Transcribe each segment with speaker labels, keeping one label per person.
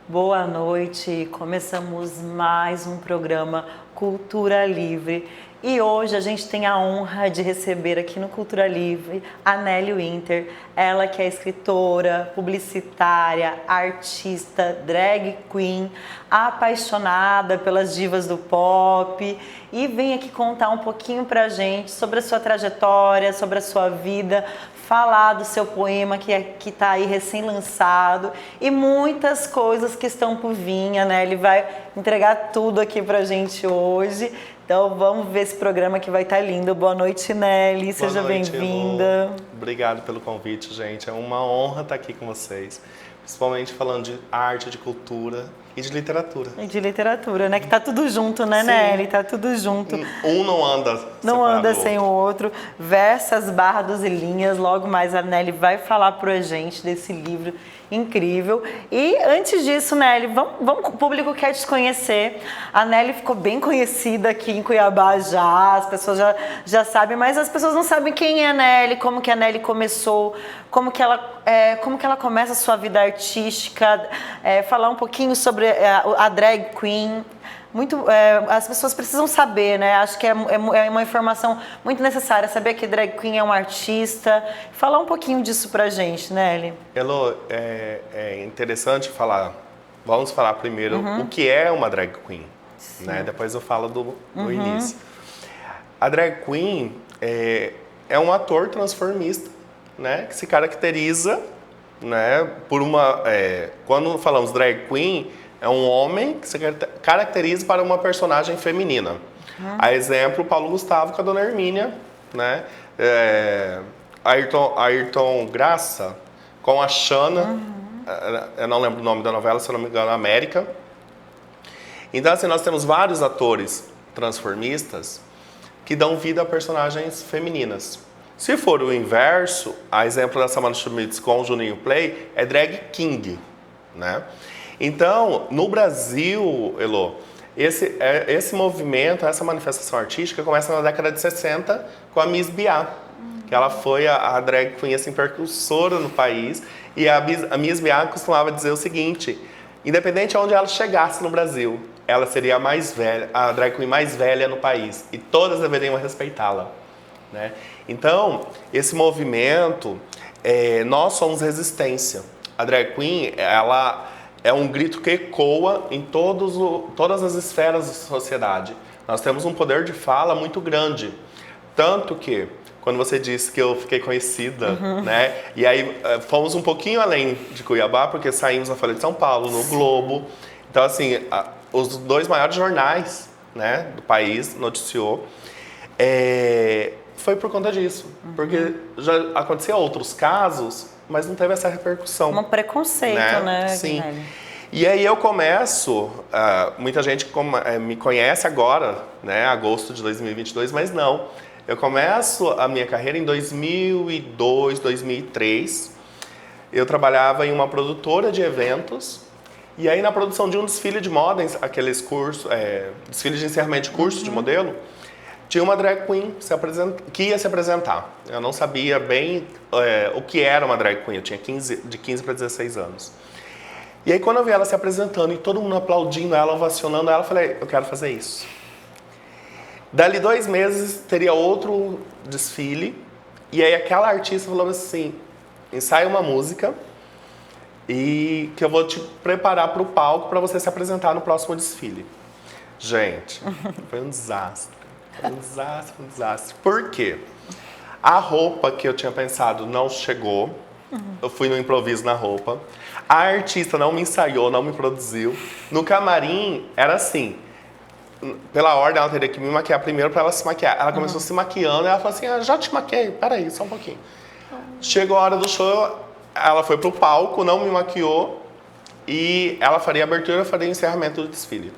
Speaker 1: Boa noite, começamos mais um programa Cultura Livre e hoje a gente tem a honra de receber aqui no Cultura Livre a Nelly Winter, ela que é escritora, publicitária, artista, drag queen, apaixonada pelas divas do pop e vem aqui contar um pouquinho pra gente sobre a sua trajetória, sobre a sua vida, falar do seu poema que está aí recém-lançado e muitas coisas que estão por vir, né? Ele vai entregar tudo aqui pra gente hoje. Então vamos ver esse programa que vai estar lindo. Boa noite, Nelly. Seja bem-vinda.
Speaker 2: Obrigado pelo convite, gente. É uma honra estar aqui com vocês. Principalmente falando de arte, de cultura e de literatura.
Speaker 1: E de literatura, né? Que tá tudo junto, né, Nelly? Tá tudo junto.
Speaker 2: Um não anda
Speaker 1: Não anda sem o outro. Versas, bardos e linhas. Logo mais a Nelly vai falar pra gente desse livro incrível. E antes disso, Nelly, vamos, o público quer te conhecer. A Nelly ficou bem conhecida aqui em Cuiabá já, as pessoas já sabem, mas as pessoas não sabem quem é a Nelly, como que a Nelly começou, como que ela começa a sua vida artística, falar um pouquinho sobre a drag queen. As pessoas precisam saber, né? Acho que é uma informação muito necessária, saber que drag queen é um artista. Falar um pouquinho disso pra gente, Nelly.
Speaker 2: Elo, é interessante falar. Vamos falar primeiro o que é uma drag queen, né? Depois eu falo do início. A drag queen é um ator transformista, né? Que se caracteriza, né? Por uma. Quando falamos drag queen, é um homem que se caracteriza para uma personagem feminina. A exemplo, Paulo Gustavo com a Dona Hermínia, né? Ayrton Graça com a Xana, eu não lembro o nome da novela, se eu não me engano, América. Então, assim, nós temos vários atores transformistas que dão vida a personagens femininas. Se for o inverso, a exemplo da Samantha Schmitz com o Juninho Play, é drag king, né? Então, no Brasil, Elo, esse movimento, essa manifestação artística começa na década de 60 com a Miss Biá, que ela foi a drag queen assim, percursora no país, e a Miss Biá costumava dizer o seguinte: independente de onde ela chegasse no Brasil, ela seria a mais velha, a drag queen mais velha no país, e todas deveriam respeitá-la, né? Então, esse movimento, nós somos resistência. A drag queen, ela é um grito que ecoa em todas as esferas da sociedade. Nós temos um poder de fala muito grande. Tanto que, quando você disse que eu fiquei conhecida, né? E aí fomos um pouquinho além de Cuiabá, porque saímos na Folha de São Paulo, no Globo. Então, assim, os dois maiores jornais, né, do país noticiou. Foi por conta disso. Porque já aconteciam outros casos, mas não teve essa repercussão.
Speaker 1: Um preconceito, né?
Speaker 2: Sim. E aí eu começo, muita gente me conhece agora, né, agosto de 2022, mas não. Eu começo a minha carreira em 2002, 2003. Eu trabalhava em uma produtora de eventos. E aí na produção de um desfile de moda, aqueles cursos, desfile de encerramento de curso de modelo, tinha uma drag queen que ia se apresentar. Eu não sabia bem o que era uma drag queen, eu tinha de 15 para 16 anos. E aí quando eu vi ela se apresentando e todo mundo aplaudindo ela, ovacionando ela, eu falei, eu quero fazer isso. Dali 2 meses teria outro desfile, e aí aquela artista falou assim, ensaia uma música e que eu vou te preparar para o palco para você se apresentar no próximo desfile. Gente, foi um desastre. Um desastre. Por quê? A roupa que eu tinha pensado não chegou. Eu fui no improviso na roupa. A artista não me ensaiou, não me produziu. No camarim, era assim. Pela ordem, ela teria que me maquiar primeiro para ela se maquiar. Ela começou se maquiando e ela falou assim, já te maquiei, peraí, só um pouquinho. Chegou a hora do show, ela foi pro palco, não me maquiou. E ela faria a abertura, eu faria o encerramento do desfile.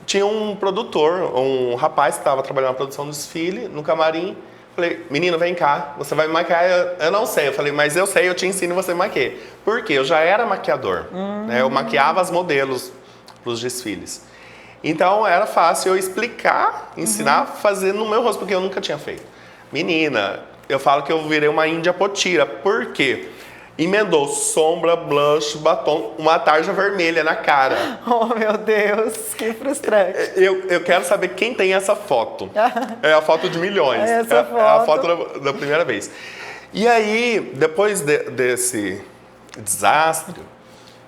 Speaker 2: Tinha um produtor, um rapaz que estava trabalhando na produção do desfile, no camarim. Falei, menino, vem cá, você vai me maquiar? Eu não sei. Eu falei, mas eu sei, eu te ensino e você me maquia. Por quê? Eu já era maquiador. Né? Eu maquiava as modelos para os desfiles. Então, era fácil eu explicar, ensinar a fazer no meu rosto, porque eu nunca tinha feito. Menina, eu falo que eu virei uma índia potira. Por quê? emendou sombra, blush, batom, uma tarja vermelha na cara.
Speaker 1: Oh, meu Deus, que frustrante.
Speaker 2: Eu quero saber quem tem essa foto. É a foto de milhões.
Speaker 1: Essa foto.
Speaker 2: É a foto da primeira vez. E aí, depois desse desastre,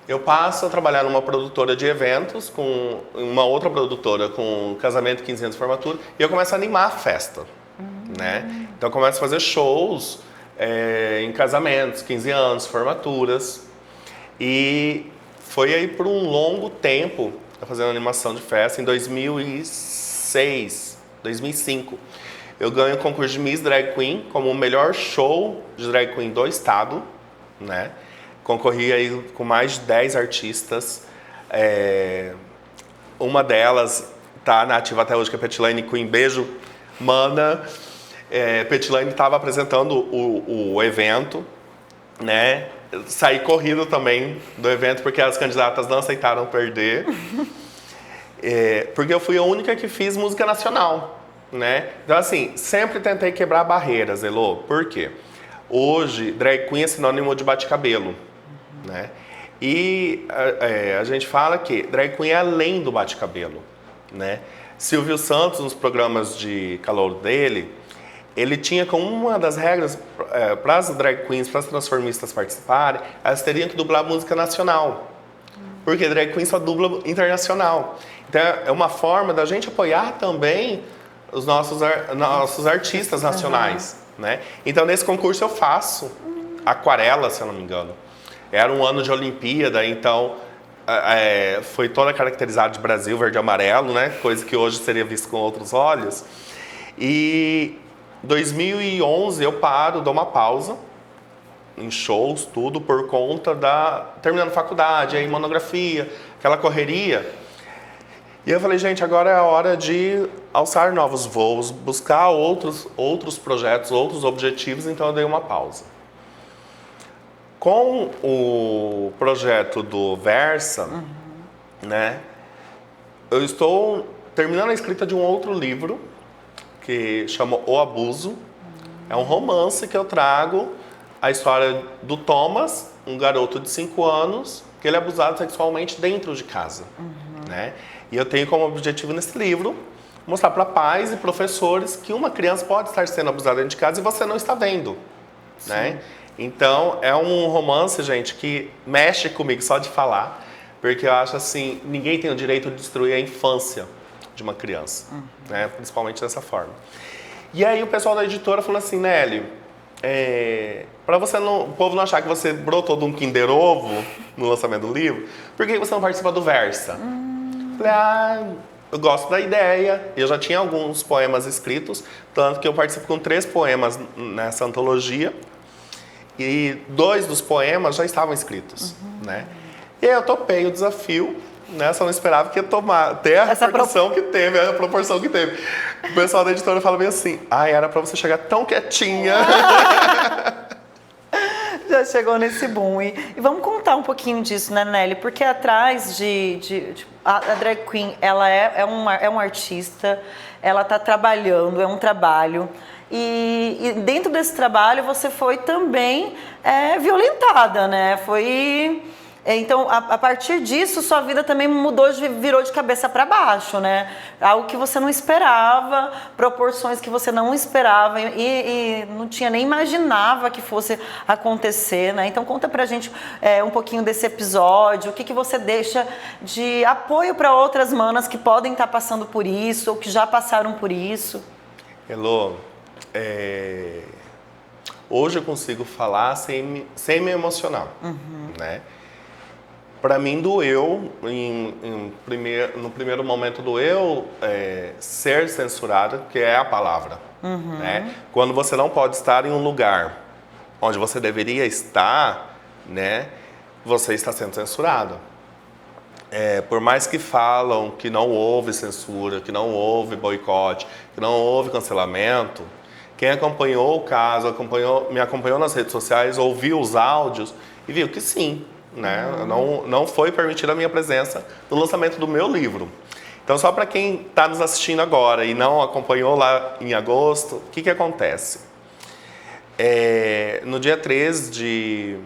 Speaker 2: eu passo a trabalhar numa produtora de eventos, com uma outra produtora com casamento, 15 anos de formatura, e eu começo a animar a festa. Né? Então eu começo a fazer shows em casamentos, 15 anos, formaturas. E foi aí por um longo tempo eu fazendo animação de festa. Em 2006, 2005, eu ganho o concurso de Miss Drag Queen como o melhor show de drag queen do estado, né? Concorri aí com mais de 10 artistas. Uma delas tá na ativa até hoje, que é a Petilane Queen. Beijo, mana. Petilane estava apresentando o evento, né? Saí corrido também do evento porque as candidatas não aceitaram perder. Porque eu fui a única que fiz música nacional, né? Então, assim, sempre tentei quebrar barreiras, Elô. Por quê? Hoje, drag queen é sinônimo de bate-cabelo, né? E a gente fala que drag queen é além do bate-cabelo, né? Silvio Santos, nos programas de calor dele, ele tinha como uma das regras para as drag queens, para as transformistas participarem, elas teriam que dublar música nacional. Porque drag queen só dubla internacional. Então é uma forma da gente apoiar também os nossos artistas nacionais. Né? Então nesse concurso eu faço aquarela, se eu não me engano. Era um ano de Olimpíada, então foi toda caracterizada de Brasil, verde e amarelo, né? Coisa que hoje seria visto com outros olhos. E 2011 eu paro, dou uma pausa em shows, tudo por conta terminando faculdade, aí monografia, aquela correria. E eu falei, gente, agora é a hora de alçar novos voos, buscar outros projetos, outros objetivos, então eu dei uma pausa. Com o projeto do Versa, né, eu estou terminando a escrita de um outro livro, que chama O Abuso. É um romance que eu trago a história do Thomas, um garoto de 5 anos, que ele é abusado sexualmente dentro de casa. Né? E eu tenho como objetivo nesse livro mostrar para pais e professores que uma criança pode estar sendo abusada dentro de casa e você não está vendo. Né? Então, é um romance, gente, que mexe comigo só de falar, porque eu acho assim, ninguém tem o direito de destruir a infância de uma criança, né? Principalmente dessa forma. E aí o pessoal da editora falou assim, Nelly, para o povo não achar que você brotou de um Kinder Ovo no lançamento do livro, por que você não participa do Versa? Falei, eu gosto da ideia, eu já tinha alguns poemas escritos, tanto que eu participo com 3 poemas nessa antologia, e 2 dos poemas já estavam escritos, né? E aí eu topei o desafio, né? Só não esperava que ia ter a repercussão que teve, a proporção que teve. O pessoal da editora fala bem assim, era pra você chegar tão quietinha.
Speaker 1: Já chegou nesse boom. E vamos contar um pouquinho disso, né, Nelly? Porque atrás a drag queen, ela é um artista, ela tá trabalhando, é um trabalho. E dentro desse trabalho você foi também violentada, né? Então, a partir disso, sua vida também virou de cabeça para baixo, né? Algo que você não esperava, proporções que você não esperava e não tinha nem imaginava que fosse acontecer, né? Então, conta pra gente um pouquinho desse episódio, o que você deixa de apoio para outras manas que podem estar passando por isso ou que já passaram por isso.
Speaker 2: Elô, hoje eu consigo falar sem me emocionar, né? Para mim doeu, no primeiro momento doeu ser censurada, que é a palavra. Né? Quando você não pode estar em um lugar onde você deveria estar, né, você está sendo censurado. Por mais que falam que não houve censura, que não houve boicote, que não houve cancelamento, quem acompanhou o caso, me acompanhou nas redes sociais, ouviu os áudios e viu que sim, né? Não foi permitida a minha presença no lançamento do meu livro. Então, só para quem está nos assistindo agora e não acompanhou lá em agosto, o que acontece? No dia 3 de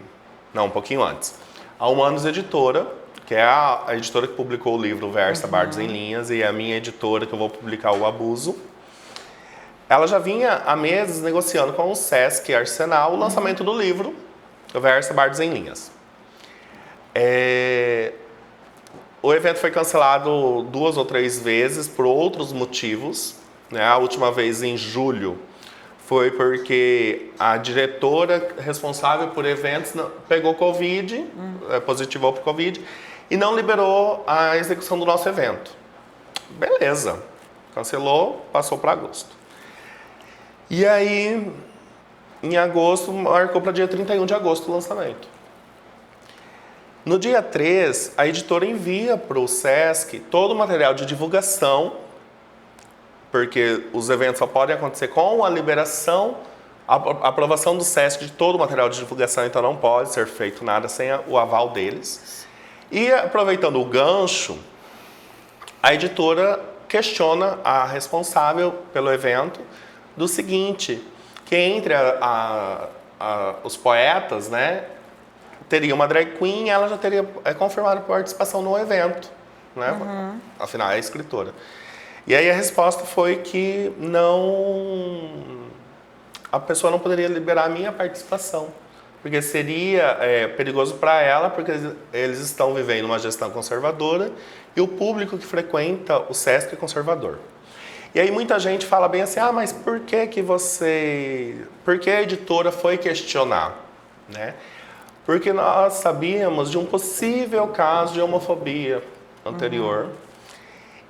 Speaker 2: Não, um pouquinho antes. A Humanos Editora, que é a editora que publicou o livro Versa, Bardos em Linhas, e é a minha editora que eu vou publicar O Abuso. Ela já vinha há meses negociando com o Sesc Arsenal o lançamento do livro Versa, Bardos em Linhas. O evento foi cancelado 2 ou 3 vezes por outros motivos, né? A última vez em julho foi porque a diretora responsável por eventos pegou Covid, positivou para Covid, e não liberou a execução do nosso evento. Beleza, cancelou, passou para agosto. E aí, em agosto, marcou para dia 31 de agosto o lançamento. No dia 3, a editora envia para o Sesc todo o material de divulgação, porque os eventos só podem acontecer com a liberação, a aprovação do Sesc de todo o material de divulgação, então não pode ser feito nada sem o aval deles. E aproveitando o gancho, a editora questiona a responsável pelo evento do seguinte, que entre os poetas, né, teria uma drag queen e ela já teria confirmado a participação no evento, né? Afinal, é escritora. E aí a resposta foi que a pessoa não poderia liberar a minha participação, porque seria perigoso para ela, porque eles estão vivendo uma gestão conservadora e o público que frequenta o Sesc é conservador. E aí muita gente fala bem assim, mas por que a editora foi questionar, né? Porque nós sabíamos de um possível caso de homofobia anterior.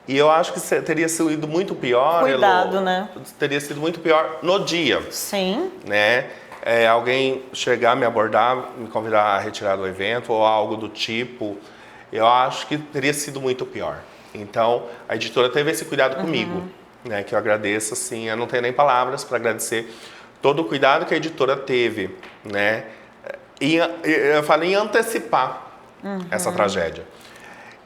Speaker 2: E eu acho que teria sido muito pior.
Speaker 1: Cuidado, né?
Speaker 2: Teria sido muito pior no dia.
Speaker 1: Sim.
Speaker 2: Né? Alguém chegar, me abordar, me convidar a retirar do evento ou algo do tipo. Eu acho que teria sido muito pior. Então, a editora teve esse cuidado comigo. Né? Que eu agradeço, assim, eu não tenho nem palavras para agradecer todo o cuidado que a editora teve, né? Eu falei em antecipar essa tragédia.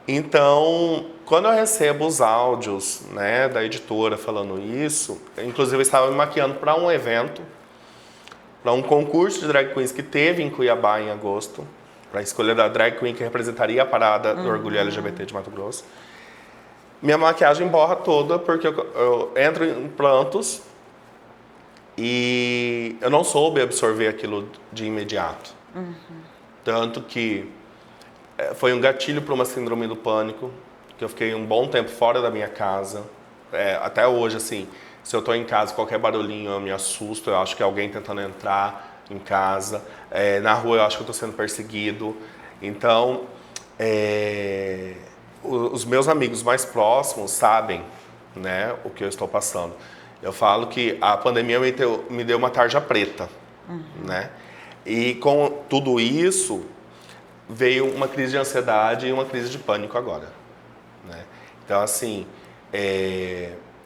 Speaker 2: Então, quando eu recebo os áudios, né, da editora falando isso, inclusive eu estava me maquiando para um evento, para um concurso de drag queens que teve em Cuiabá em agosto, para a escolha da drag queen que representaria a parada do orgulho LGBT de Mato Grosso. Minha maquiagem borra toda porque eu entro em prantos e eu não soube absorver aquilo de imediato. Tanto que foi um gatilho para uma síndrome do pânico, que eu fiquei um bom tempo fora da minha casa. Até hoje, assim, se eu estou em casa, qualquer barulhinho eu me assusto, eu acho que é alguém tentando entrar em casa. Na rua eu acho que eu estou sendo perseguido. Então, os meus amigos mais próximos sabem, né, o que eu estou passando. Eu falo que a pandemia me deu uma tarja preta, né? E com tudo isso, veio uma crise de ansiedade e uma crise de pânico agora, né? Então, assim,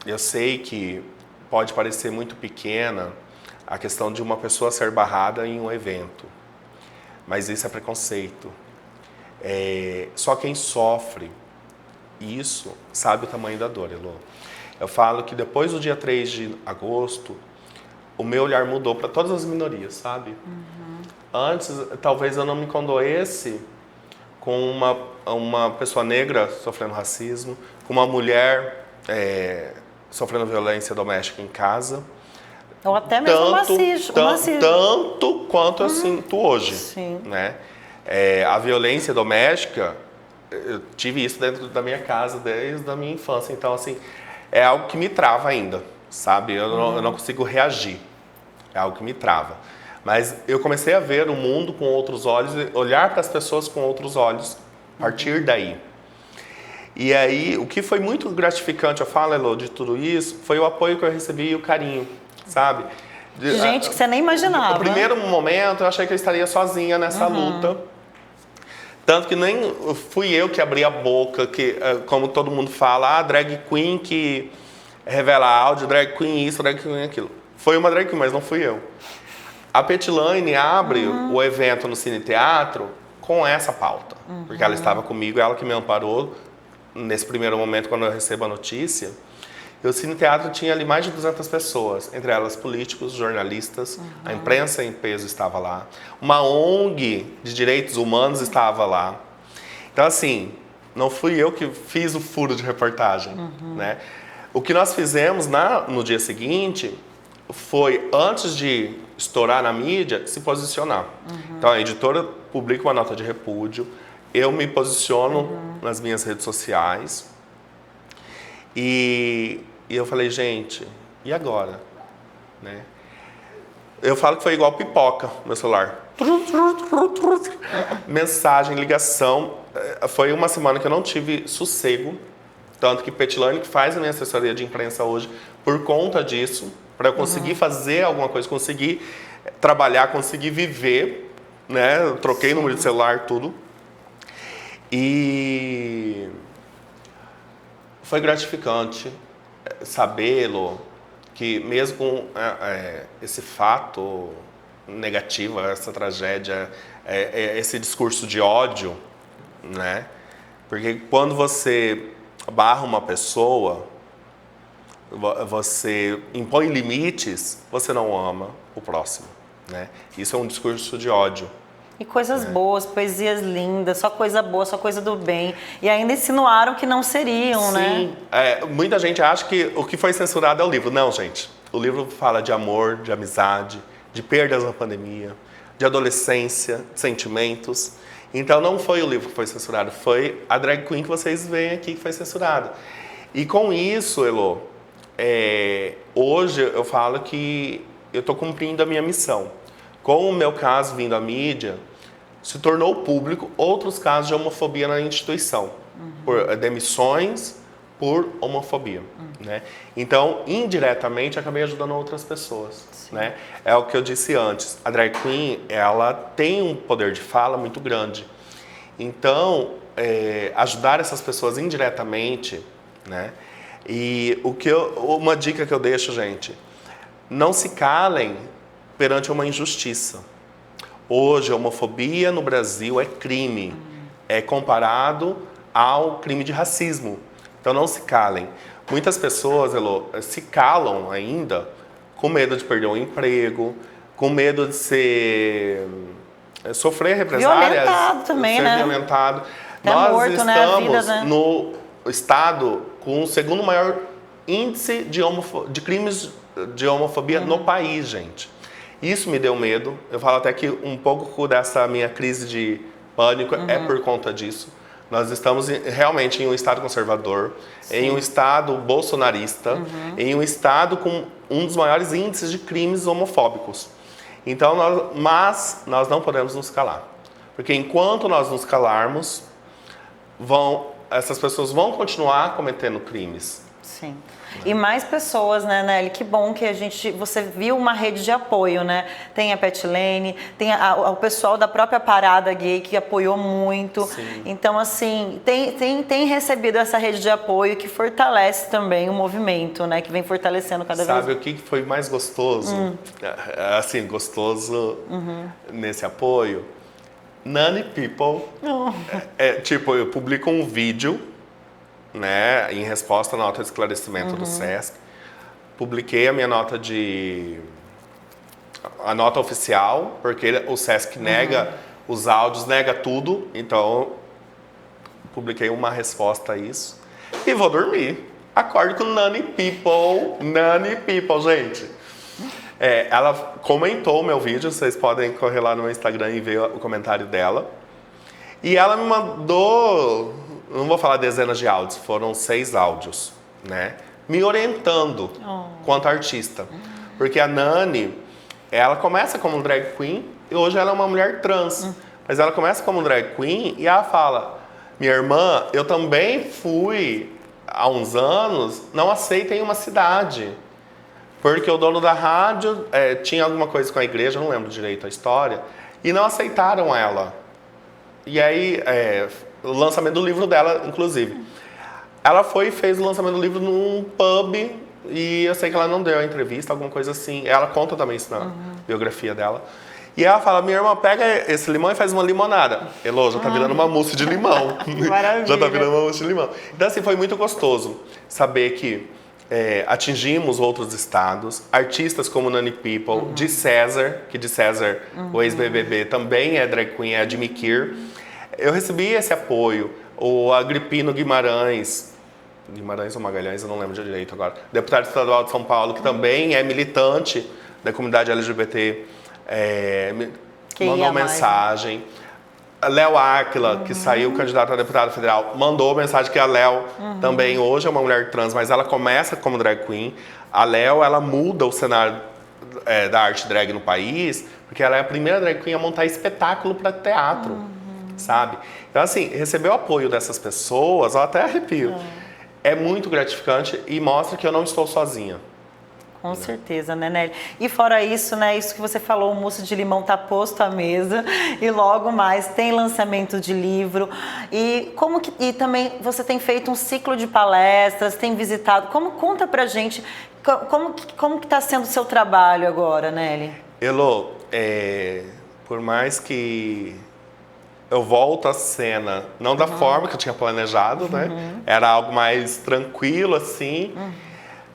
Speaker 2: eu sei que pode parecer muito pequena a questão de uma pessoa ser barrada em um evento, mas isso é preconceito. Só quem sofre isso sabe o tamanho da dor, Elô. Eu falo que depois do dia 3 de agosto, o meu olhar mudou para todas as minorias, sabe? Antes, talvez eu não me condoesse com uma pessoa negra sofrendo racismo, com uma mulher sofrendo violência doméstica em casa.
Speaker 1: Ou até mesmo machismo.
Speaker 2: Tanto quanto eu sinto hoje.
Speaker 1: Sim.
Speaker 2: Né? A violência doméstica, eu tive isso dentro da minha casa desde a minha infância. Então, assim, é algo que me trava ainda, sabe? Eu não consigo reagir. É algo que me trava. Mas eu comecei a ver o mundo com outros olhos, olhar para as pessoas com outros olhos, a partir daí. E aí, o que foi muito gratificante, eu falo, Elô, de tudo isso, foi o apoio que eu recebi e o carinho, sabe?
Speaker 1: De gente que você nem imaginava.
Speaker 2: No primeiro momento, eu achei que eu estaria sozinha nessa luta. Tanto que nem fui eu que abri a boca, que, como todo mundo fala, drag queen que revela áudio, drag queen isso, drag queen aquilo. Foi uma drag queen, mas não fui eu. A Petilaine abre o evento no Cine Teatro com essa pauta. Porque ela estava comigo, ela que me amparou nesse primeiro momento quando eu recebo a notícia. E o Cine Teatro tinha ali mais de 200 pessoas, entre elas políticos, jornalistas, a imprensa em peso estava lá, uma ONG de direitos humanos estava lá. Então, assim, não fui eu que fiz o furo de reportagem, né? O que nós fizemos no dia seguinte foi, antes de estourar na mídia, se posicionar. Então, a editora publica uma nota de repúdio, eu me posiciono nas minhas redes sociais e eu falei, gente, e agora? Né? Eu falo que foi igual pipoca, meu celular. Mensagem, ligação. Foi uma semana que eu não tive sossego. Tanto que Petilane, que faz a minha assessoria de imprensa hoje, por conta disso, para eu conseguir fazer alguma coisa, conseguir trabalhar, conseguir viver, né? Eu troquei número de celular, tudo. E foi gratificante sabê-lo, que mesmo com esse fato negativo, essa tragédia, esse discurso de ódio, né? Porque quando você barra uma pessoa, você impõe limites, você não ama o próximo, né? Isso é um discurso de ódio.
Speaker 1: E coisas boas, poesias lindas, só coisa boa, só coisa do bem. E ainda insinuaram que não seriam, né?
Speaker 2: Sim, muita gente acha que o que foi censurado é o livro. Não, gente. O livro fala de amor, de amizade, de perdas na pandemia, de adolescência, de sentimentos. Então não foi o livro que foi censurado, foi a drag queen que vocês veem aqui que foi censurada. E com isso, Elô, hoje eu falo que eu estou cumprindo a minha missão. Com o meu caso vindo à mídia, se tornou público outros casos de homofobia na instituição, por demissões por homofobia, né? Então, indiretamente, acabei ajudando outras pessoas, né? É o que eu disse antes, a drag queen, ela tem um poder de fala muito grande. Então, ajudar essas pessoas indiretamente, né? E uma dica que eu deixo, gente, não se calem perante uma injustiça. Hoje, a homofobia no Brasil é crime. É comparado ao crime de racismo. Então, não se calem. Muitas pessoas, Elô, se calam ainda com medo de perder o emprego, com medo de sofrer represálias.
Speaker 1: Violentado também,
Speaker 2: ser
Speaker 1: né?
Speaker 2: violentado.
Speaker 1: Até
Speaker 2: Nós
Speaker 1: morto,
Speaker 2: estamos,
Speaker 1: né? A vida, né?
Speaker 2: no estado com o segundo maior índice de crimes de homofobia no país, gente. Isso me deu medo. Eu falo até que um pouco dessa minha crise de pânico é por conta disso. Nós estamos realmente em um estado conservador, em um estado bolsonarista, em um estado com um dos maiores índices de crimes homofóbicos. Então, mas nós não podemos nos calar. Porque enquanto nós nos calarmos, essas pessoas vão continuar cometendo crimes.
Speaker 1: Sim. E mais pessoas, né, Nelly? Que bom que você viu uma rede de apoio, né? Tem a Petilane, tem o pessoal da própria Parada Gay que apoiou muito.
Speaker 2: Sim.
Speaker 1: Então, assim, tem recebido essa rede de apoio que fortalece também o movimento, né? Que vem fortalecendo cada vez mais.
Speaker 2: Sabe o que foi mais gostoso? Assim, gostoso nesse apoio? Nani People. Tipo, eu publico um vídeo, né, em resposta à nota de esclarecimento do SESC. Publiquei a minha nota a nota oficial, porque o SESC nega os áudios, nega tudo, então publiquei uma resposta a isso. E vou dormir. Acordo com Nani People, gente. Ela comentou o meu vídeo, vocês podem correr lá no meu Instagram e ver o comentário dela. E ela me mandou, não vou falar dezenas de áudios, foram 6 áudios, né? Me orientando quanto artista. Porque a Nani, ela começa como drag queen e hoje ela é uma mulher trans. Mas ela começa como drag queen e ela fala, minha irmã, eu também fui, há uns anos, não aceita em uma cidade. Porque o dono da rádio tinha alguma coisa com a igreja, não lembro direito a história, e não aceitaram ela. E aí, o lançamento do livro dela, inclusive. Ela foi e fez o lançamento do livro num pub, e eu sei que ela não deu a entrevista, alguma coisa assim. Ela conta também isso na biografia dela. E ela fala, minha irmã, pega esse limão e faz uma limonada. Elô, já tá virando uma mousse de limão.
Speaker 1: Maravilha.
Speaker 2: Já tá virando uma mousse de limão. Então, assim, foi muito gostoso saber que atingimos outros estados, artistas como Nani People, de César, que de César, o ex-BBB, também é drag queen, é admitir. Eu recebi esse apoio. O Agripino Guimarães ou Magalhães, eu não lembro direito agora, deputado estadual de São Paulo, que também é militante da comunidade LGBT, mandou mensagem. Léo Áquila, que saiu candidato a deputado federal, mandou mensagem que a Léo também hoje é uma mulher trans, mas ela começa como drag queen. A Léo, ela muda o cenário da arte drag no país, porque ela é a primeira drag queen a montar espetáculo para teatro, sabe? Então, assim, receber o apoio dessas pessoas, eu até arrepio. É muito gratificante e mostra que eu não estou sozinha.
Speaker 1: Com certeza, né, Nelly? E fora isso, né, isso que você falou, o mousse de limão tá posto à mesa e logo mais tem lançamento de livro. E também você tem feito um ciclo de palestras, tem visitado. Conta pra gente como que tá sendo o seu trabalho agora, Nelly?
Speaker 2: Elô, por mais que eu volto à cena, não da forma que eu tinha planejado, né? Era algo mais tranquilo, assim.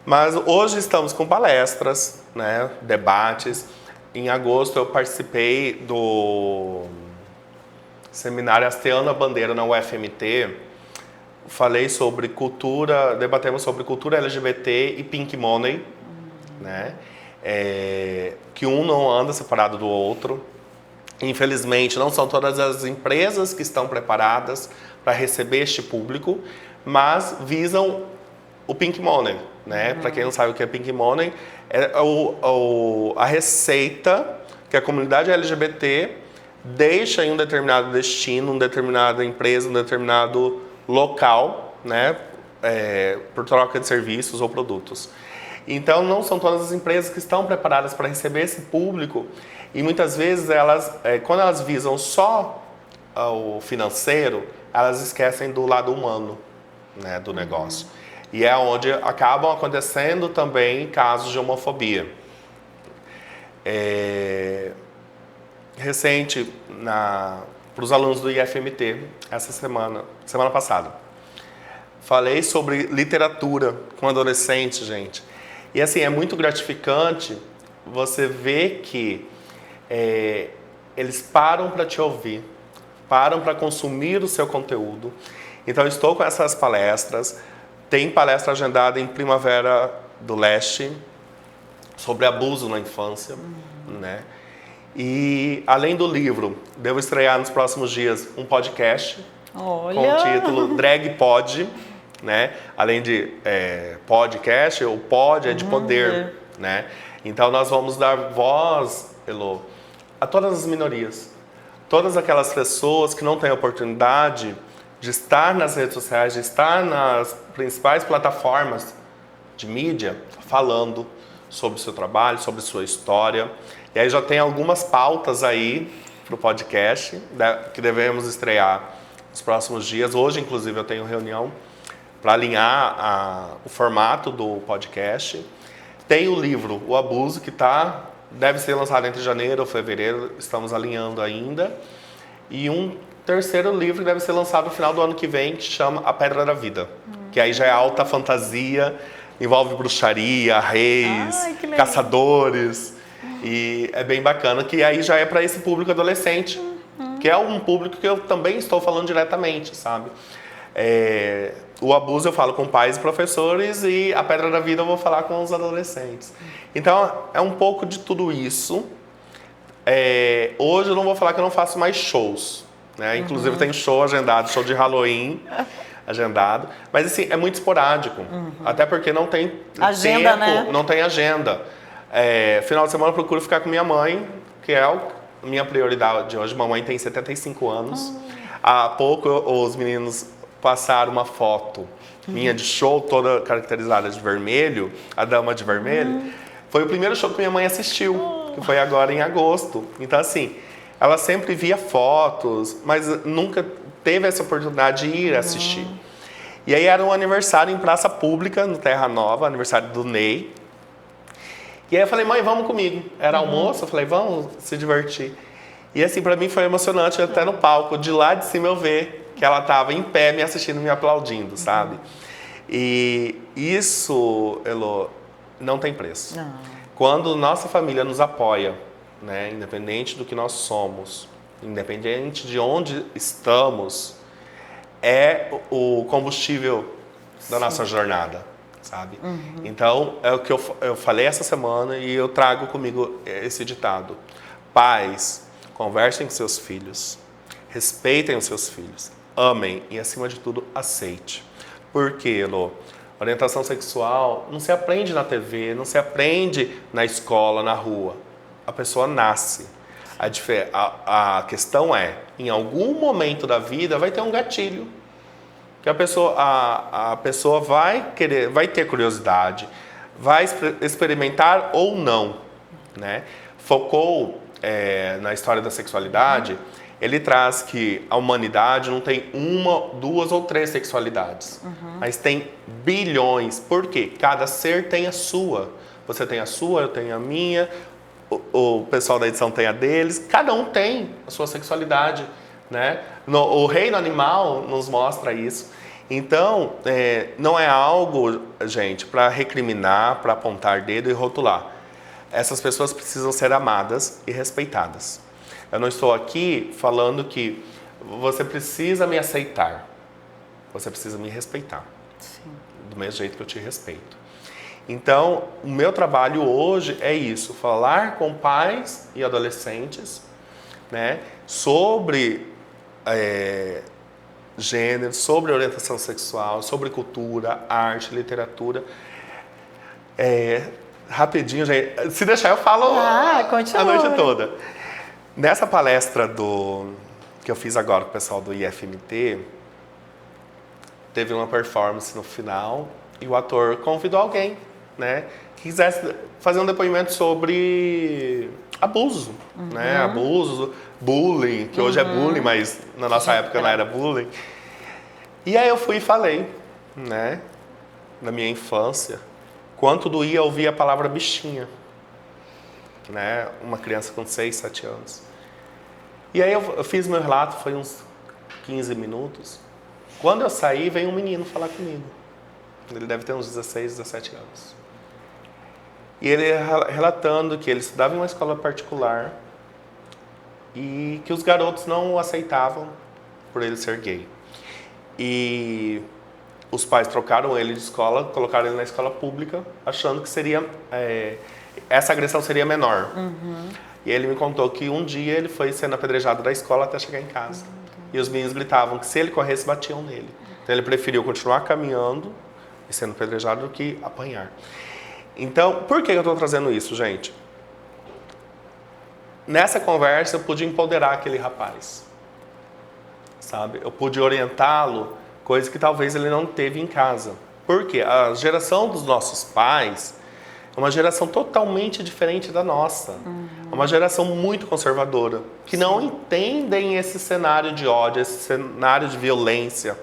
Speaker 2: Mas hoje estamos com palestras, né, debates. Em agosto eu participei do seminário Hasteando a Bandeira na UFMT. Falei sobre debatemos sobre cultura LGBT e Pink Money, né? Que um não anda separado do outro. Infelizmente, não são todas as empresas que estão preparadas para receber este público, mas visam o Pink Money, né? Para quem não sabe o que é Pink Money, é a receita que a comunidade LGBT deixa em um determinado destino, uma determinada empresa, um determinado local, né? Por troca de serviços ou produtos. Então, não são todas as empresas que estão preparadas para receber esse público e muitas vezes quando elas visam só o financeiro, elas esquecem do lado humano, né, do negócio. E é onde acabam acontecendo também casos de homofobia. Recente, para os alunos do IFMT, essa semana passada, falei sobre literatura com adolescentes, gente. E assim, é muito gratificante você ver que eles param para te ouvir, param para consumir o seu conteúdo. Então, estou com essas palestras. Tem palestra agendada em Primavera do Leste sobre abuso na infância, né? E, além do livro, devo estrear nos próximos dias um podcast com o título Drag Pod, né? Além de podcast, o pod é de poder, né? Então, nós vamos dar voz, Elô, a todas as minorias. Todas aquelas pessoas que não têm oportunidade de estar nas redes sociais, de estar nas principais plataformas de mídia, falando sobre o seu trabalho, sobre sua história. E aí já tem algumas pautas aí para o podcast, que devemos estrear nos próximos dias. Hoje, inclusive, eu tenho reunião para alinhar o formato do podcast. Tem o livro O Abuso, que deve ser lançado entre janeiro ou fevereiro, estamos alinhando ainda. E um terceiro livro que deve ser lançado no final do ano que vem, que chama A Pedra da Vida. Que aí já é alta fantasia, envolve bruxaria, reis, caçadores. E é bem bacana, que aí já é para esse público adolescente, que é um público que eu também estou falando diretamente, sabe? O Abuso eu falo com pais e professores e A Pedra da Vida eu vou falar com os adolescentes. Então, é um pouco de tudo isso. Hoje eu não vou falar que eu não faço mais shows, né? Inclusive tem show agendado, show de Halloween agendado, mas assim, é muito esporádico, até porque não tem
Speaker 1: agenda,
Speaker 2: tempo,
Speaker 1: né?
Speaker 2: Não tem agenda. Final de semana eu procuro ficar com minha mãe, que é a minha prioridade hoje. Mamãe tem 75 anos. Há pouco os meninos passaram uma foto minha de show, toda caracterizada de vermelho, a dama de vermelho. Foi o primeiro show que minha mãe assistiu, que foi agora em agosto. Então, assim, ela sempre via fotos, mas nunca teve essa oportunidade de ir assistir. E aí era um aniversário em praça pública, no Terra Nova, aniversário do Ney. E aí eu falei, mãe, vamos comigo. Era almoço, eu falei, vamos se divertir. E assim, pra mim foi emocionante, até no palco, de lá de cima eu ver que ela tava em pé me assistindo, me aplaudindo, sabe? E isso, Elô, não tem preço.
Speaker 1: Não.
Speaker 2: Quando nossa família nos apoia, né, independente do que nós somos, independente de onde estamos, é o combustível da nossa jornada, sabe? Então, é o que eu falei essa semana e eu trago comigo esse ditado. Pais, conversem com seus filhos, respeitem os seus filhos, amem e, acima de tudo, aceite. Por quê, Elô? Orientação sexual não se aprende na TV, não se aprende na escola, na rua. A pessoa nasce. A questão é, em algum momento da vida vai ter um gatilho. Que a pessoa vai ter curiosidade, vai experimentar ou não. Né? Foucault, na história da sexualidade, ele traz que a humanidade não tem uma, duas ou três sexualidades, mas tem bilhões. Por quê? Cada ser tem a sua. Você tem a sua, eu tenho a minha, o pessoal da edição tem a deles. Cada um tem a sua sexualidade, né? O reino animal nos mostra isso. Então, não é algo, gente, para recriminar, para apontar dedo e rotular. Essas pessoas precisam ser amadas e respeitadas. Eu não estou aqui falando que você precisa me aceitar. Você precisa me respeitar.
Speaker 1: Sim.
Speaker 2: Do mesmo jeito que eu te respeito. Então, o meu trabalho hoje é isso. Falar com pais e adolescentes, né, sobre gênero, sobre orientação sexual, sobre cultura, arte, literatura. Rapidinho, gente. Se deixar, eu falo a noite toda. Nessa palestra que eu fiz agora com o pessoal do IFMT, teve uma performance no final e o ator convidou alguém, né, que quisesse fazer um depoimento sobre abuso, né, abuso, bullying, que hoje é bullying, mas na nossa época não era bullying. E aí eu fui e falei, né, na minha infância, quanto doía ouvir a palavra bichinha. Né? Uma criança com 6, 7 anos. E aí eu fiz meu relato, foi uns 15 minutos. Quando eu saí, veio um menino falar comigo. Ele deve ter uns 16, 17 anos. E ele relatando que ele estudava em uma escola particular e que os garotos não o aceitavam por ele ser gay. E os pais trocaram ele de escola, colocaram ele na escola pública, achando que seria... essa agressão seria menor. E ele me contou que um dia ele foi sendo apedrejado da escola até chegar em casa. E os meninos gritavam que se ele corresse, batiam nele. Então ele preferiu continuar caminhando e sendo apedrejado do que apanhar. Então, por que eu estou trazendo isso, gente? Nessa conversa eu pude empoderar aquele rapaz. Sabe? Eu pude orientá-lo, coisa que talvez ele não teve em casa. Por quê? A geração dos nossos pais é uma geração totalmente diferente da nossa. É uma geração muito conservadora, que não entendem esse cenário de ódio, esse cenário de violência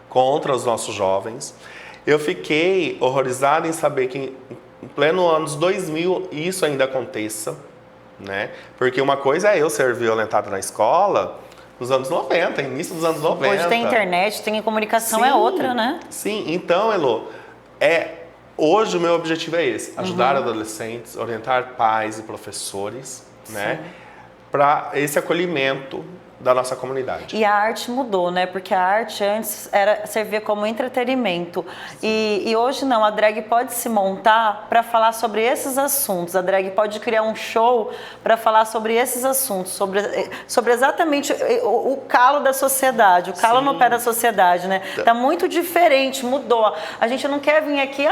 Speaker 2: contra os nossos jovens. Eu fiquei horrorizado em saber que em pleno anos 2000 isso ainda aconteça, né? Porque uma coisa é eu ser violentado na escola nos anos 90, início dos anos 90.
Speaker 1: Hoje tem internet, tem comunicação, é outra, né?
Speaker 2: Sim, então, Elô, hoje o meu objetivo é esse, ajudar adolescentes, orientar pais e professores, né, para esse acolhimento da nossa comunidade.
Speaker 1: E a arte mudou, né? Porque a arte antes servia como entretenimento. E hoje não, a drag pode se montar para falar sobre esses assuntos. A drag pode criar um show para falar sobre esses assuntos, sobre exatamente o calo da sociedade, o calo no pé da sociedade, né? Tá muito diferente, mudou. A gente não quer vir aqui,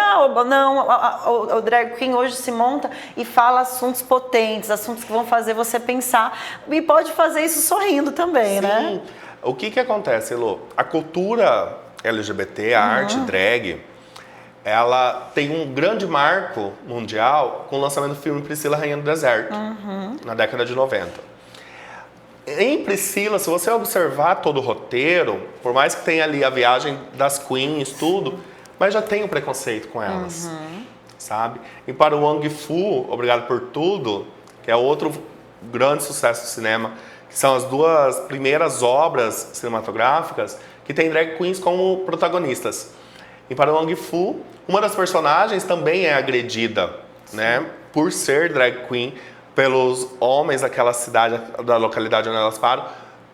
Speaker 1: o drag queen hoje se monta e fala assuntos potentes, assuntos que vão fazer você pensar. E pode fazer isso sorrindo também, né?
Speaker 2: O que acontece, Elô? A cultura LGBT, a arte drag, ela tem um grande marco mundial com o lançamento do filme Priscila, Rainha do Deserto, na década de 90. Em Priscila, se você observar todo o roteiro, por mais que tenha ali a viagem das queens, tudo, mas já tem um preconceito com elas, sabe? E para o Wong Fu, Obrigado por Tudo, que é outro grande sucesso do cinema, que são as duas primeiras obras cinematográficas que tem drag queens como protagonistas. Em Paraong Fu, uma das personagens também é agredida, né? Por ser drag queen, pelos homens daquela cidade, da localidade onde elas param,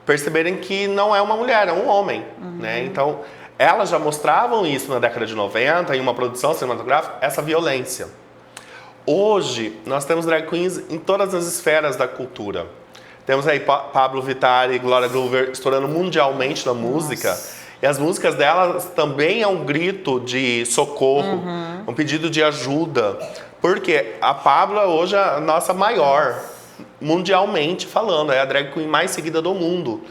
Speaker 2: perceberem que não é uma mulher, é um homem, né? Então, elas já mostravam isso na década de 90, em uma produção cinematográfica, essa violência. Hoje, nós temos drag queens em todas as esferas da cultura. Temos aí Pabllo Vittar e Gloria Groover estourando mundialmente na música. E as músicas delas também é um grito de socorro, um pedido de ajuda. Porque a Pabllo é hoje a nossa maior, mundialmente falando. É a drag queen mais seguida do mundo.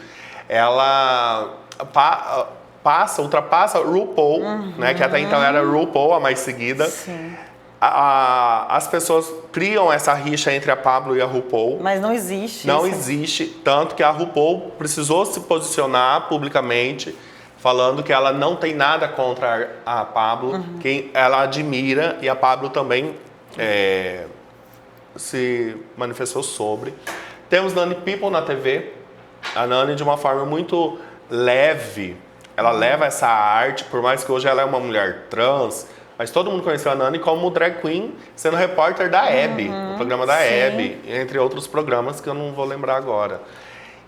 Speaker 2: Ela ultrapassa RuPaul, né, que até então era RuPaul a mais seguida.
Speaker 1: Sim.
Speaker 2: As pessoas criam essa rixa entre a Pabllo e a RuPaul.
Speaker 1: Mas não existe.
Speaker 2: Não existe, tanto que a RuPaul precisou se posicionar publicamente, falando que ela não tem nada contra a Pabllo, quem ela admira, e a Pabllo também se manifestou sobre. Temos Nani People na TV, a Nani de uma forma muito leve, ela leva essa arte, por mais que hoje ela é uma mulher trans, mas todo mundo conheceu a Nani como drag queen, sendo repórter da Hebe, no programa da Hebe, entre outros programas que eu não vou lembrar agora.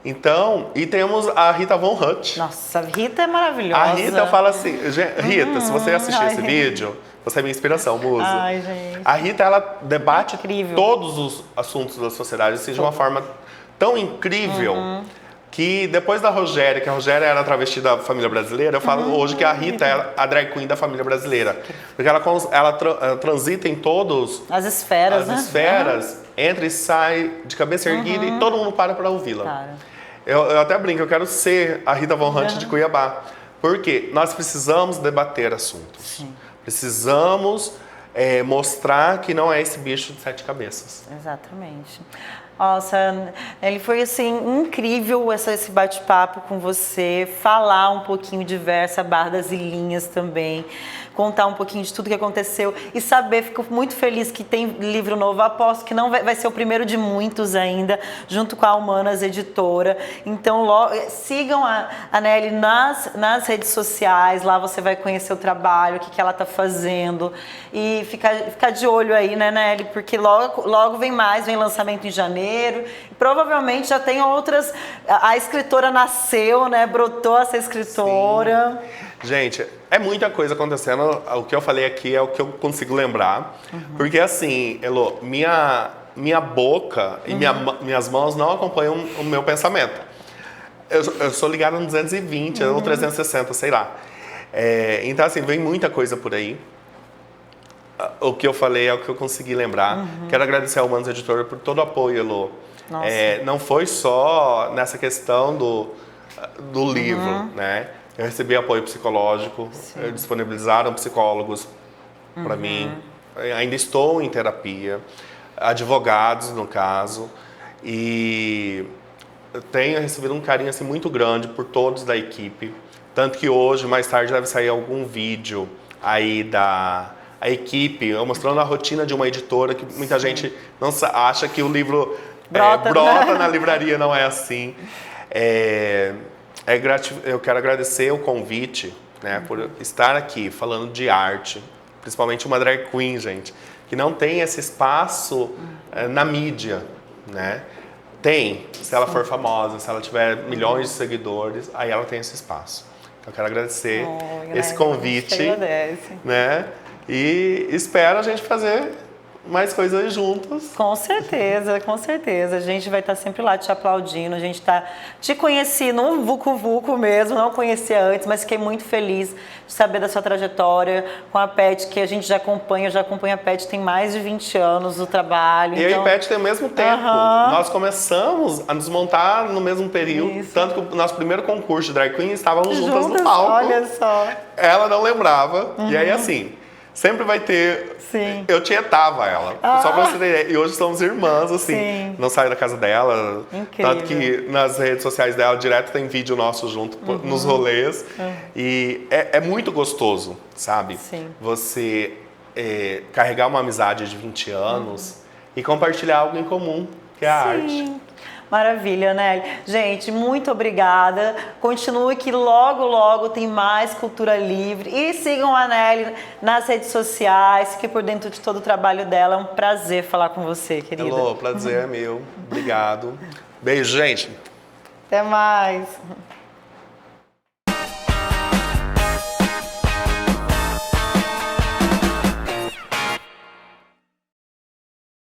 Speaker 2: Então, e temos a Rita Von Hutt.
Speaker 1: Nossa, a Rita é maravilhosa.
Speaker 2: A Rita, eu falo assim, Rita, se você assistir esse vídeo, você é minha inspiração, musa.
Speaker 1: Ai, gente.
Speaker 2: A Rita, ela debate
Speaker 1: Incrível.
Speaker 2: todos os assuntos da sociedade assim, de uma forma tão incrível que depois da Rogéria, que a Rogéria era travesti da família brasileira, eu falo hoje que a Rita é a drag queen da família brasileira. Porque ela transita em todos
Speaker 1: as esferas,
Speaker 2: as esferas, entra e sai de cabeça erguida e todo mundo para ouvi-la.
Speaker 1: Cara.
Speaker 2: Eu até brinco, eu quero ser a Rita Von Hutt de Cuiabá. Porque nós precisamos debater assuntos.
Speaker 1: Sim.
Speaker 2: Precisamos mostrar que não é esse bicho de 7 cabeças.
Speaker 1: Exatamente. Nossa, ele foi assim incrível esse bate-papo com você, falar um pouquinho de Versa, Bar das Ilhinhas também, contar um pouquinho de tudo que aconteceu e saber, fico muito feliz que tem livro novo, aposto que não vai ser o primeiro de muitos ainda, junto com a Humanas Editora. Então sigam a Nelly nas redes sociais, lá você vai conhecer o trabalho, o que ela está fazendo e ficar de olho aí, né, Nelly, porque logo vem lançamento em janeiro. E provavelmente já tem outras. A escritora nasceu, né? Brotou essa escritora.
Speaker 2: Sim. Gente, é muita coisa acontecendo. O que eu falei aqui é o que eu consigo lembrar. Porque assim, Elo, minha boca e minhas mãos não acompanham o meu pensamento. Eu sou ligado no 220 ou 360, sei lá. Então assim, vem muita coisa por aí. O que eu falei é o que eu consegui lembrar. Quero agradecer ao Humanas Editora por todo o apoio, Elô. Não foi só nessa questão do livro, né? Eu recebi apoio psicológico, disponibilizaram psicólogos para mim. Eu ainda estou em terapia, advogados no caso, e eu tenho recebido um carinho assim, muito grande por todos da equipe. Tanto que hoje, mais tarde, deve sair algum vídeo aí a equipe, eu mostrando a rotina de uma editora, que muita gente não acha que o livro brota na livraria, não é assim. Eu quero agradecer o convite, né, por estar aqui falando de arte, principalmente uma drag queen, gente, que não tem esse espaço na mídia, né? Tem, se ela for famosa, se ela tiver milhões de seguidores, aí ela tem esse espaço. Então, eu quero agradecer esse convite, né? E espero a gente fazer mais coisas juntos.
Speaker 1: Com certeza, com certeza. A gente vai estar sempre lá te aplaudindo. A gente te conheci no Vucu Vucu mesmo, não conhecia antes, mas fiquei muito feliz de saber da sua trajetória com a Pet, que a gente já acompanha. Eu já acompanho a Pet tem mais de 20 anos o trabalho.
Speaker 2: E eu e a Pet tem o mesmo tempo. Nós começamos a nos montar no mesmo período. Isso. Tanto que o nosso primeiro concurso de drag queen estávamos juntas no palco.
Speaker 1: Olha só.
Speaker 2: Ela não lembrava. E aí assim, sempre vai ter...
Speaker 1: Sim.
Speaker 2: Eu tietava ela, só pra você ter ideia. E hoje somos irmãs, assim. Sim. Não saio da casa dela.
Speaker 1: Incrível.
Speaker 2: Tanto que nas redes sociais dela, direto tem vídeo nosso junto, nos rolês. E é muito gostoso, sabe?
Speaker 1: Sim.
Speaker 2: Você carregar uma amizade de 20 anos e compartilhar algo em comum, que é a arte.
Speaker 1: Maravilha, Nelly. Gente, muito obrigada. Continue que logo, logo tem mais Cultura Livre. E sigam a Nelly nas redes sociais, fique por dentro de todo o trabalho dela. É um prazer falar com você, querida.
Speaker 2: Alô, prazer é meu. Obrigado. Beijo, gente.
Speaker 1: Até mais.